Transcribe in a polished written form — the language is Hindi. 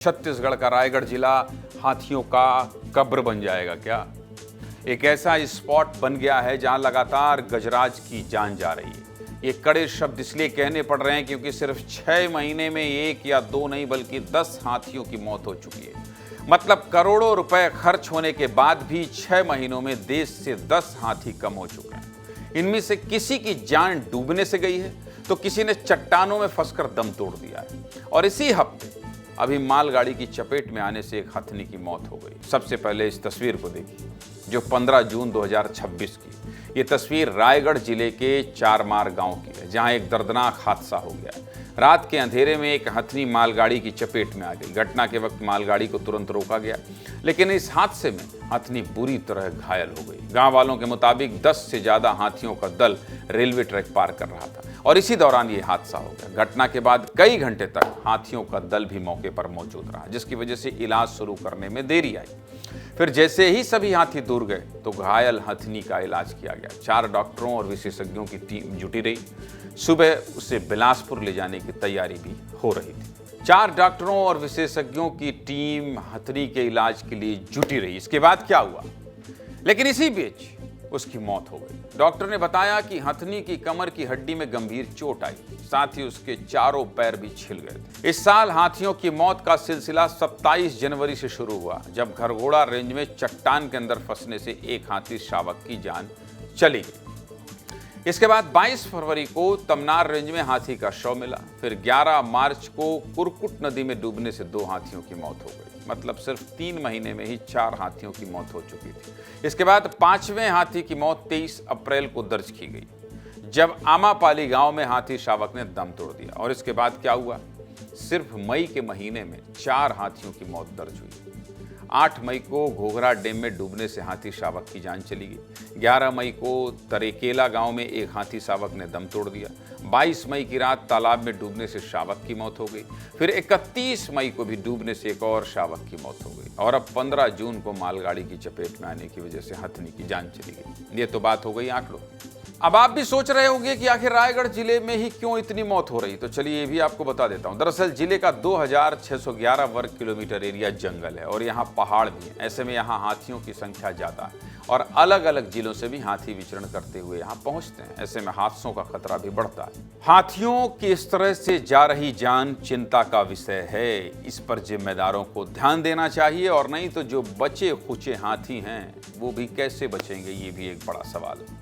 छत्तीसगढ़ का रायगढ़ जिला हाथियों का कब्र बन जाएगा क्या? एक ऐसा स्पॉट बन गया है जहां लगातार गजराज की जान जा रही है। ये कड़े शब्द इसलिए कहने पड़ रहे हैं क्योंकि सिर्फ 6 महीने में 1 या 2 नहीं बल्कि 10 हाथियों की मौत हो चुकी है। मतलब करोड़ों रुपए खर्च होने के बाद भी 6 महीनों में देश से 10 हाथी कम हो चुके हैं। इनमें से किसी की जान डूबने से गई है तो किसी ने चट्टानों में फंसकर दम तोड़ दिया है। और इसी हफ्ते अभी मालगाड़ी की चपेट में आने से एक हथनी की मौत हो गई। सबसे पहले इस तस्वीर को देखिए जो 15 जून 2026 की। ये तस्वीर रायगढ़ जिले के चारमार गांव की है जहां एक दर्दनाक हादसा हो गया है। रात के अंधेरे में एक हथनी मालगाड़ी की चपेट में आ गई। घटना के वक्त मालगाड़ी को तुरंत रोका गया, लेकिन इस हादसे में हथनी बुरी तरह घायल हो गई। गांव वालों के मुताबिक 10 से ज्यादा हाथियों का दल रेलवे ट्रैक पार कर रहा था और इसी दौरान ये हादसा हो गया। घटना के बाद कई घंटे तक हाथियों का दल भी मौके पर मौजूद रहा, जिसकी वजह से इलाज शुरू करने में देरी आई। फिर जैसे ही सभी हाथी दूर गए तो घायल हथनी का इलाज किया गया। 4 डॉक्टरों और विशेषज्ञों की टीम जुटी रही। सुबह उसे बिलासपुर ले जाने की तैयारी भी हो रही थी। 4 डॉक्टरों और विशेषज्ञों की टीम हथनी के इलाज के लिए जुटी रही। इसके बाद क्या हुआ? लेकिन इसी बीच उसकी मौत हो गई। डॉक्टर ने बताया कि हथनी की कमर की हड्डी में गंभीर चोट आई, साथ ही उसके चारों पैर भी छिल गए थे। इस साल हाथियों की मौत का सिलसिला 27 जनवरी से शुरू हुआ, जब घरघोड़ा रेंज में चट्टान के अंदर फंसने से एक हाथी शावक की जान चली गई। इसके बाद 22 फरवरी को तमनार रेंज में हाथी का शव मिला। फिर 11 मार्च को कुरकुट नदी में डूबने से 2 हाथियों की मौत हो गई। मतलब सिर्फ 3 महीने में ही 4 हाथियों की मौत हो चुकी थी। इसके बाद 5वें हाथी की मौत 23 अप्रैल को दर्ज की गई, जब आमापाली गांव में हाथी शावक ने दम तोड़ दिया। और इसके बाद क्या हुआ? सिर्फ मई के महीने में 4 हाथियों की मौत दर्ज हुई। 8 मई को घोघरा डैम में डूबने से हाथी शावक की जान चली गई। 11 मई को तरेकेला गांव में एक हाथी शावक ने दम तोड़ दिया। 22 मई की रात तालाब में डूबने से शावक की मौत हो गई। फिर 31 मई को भी डूबने से एक और शावक की मौत हो गई। और अब 15 जून को मालगाड़ी की चपेट में आने की वजह से हथनी की जान चली गई। ये तो बात हो गई आंकड़ों की। अब आप भी सोच रहे होंगे कि आखिर रायगढ़ जिले में ही क्यों इतनी मौत हो रही, तो चलिए ये भी आपको बता देता हूं। दरअसल जिले का 2611 वर्ग किलोमीटर एरिया जंगल है और यहाँ पहाड़ भी है। ऐसे में यहाँ हाथियों की संख्या ज्यादा है और अलग अलग जिलों से भी हाथी विचरण करते हुए यहाँ पहुंचते हैं। ऐसे में हादसों का खतरा भी बढ़ता है। हाथियों की इस तरह से जा रही जान चिंता का विषय है। इस पर जिम्मेदारों को ध्यान देना चाहिए, और नहीं तो जो बचे खुचे हाथी हैं वो भी कैसे बचेंगे, ये भी एक बड़ा सवाल है।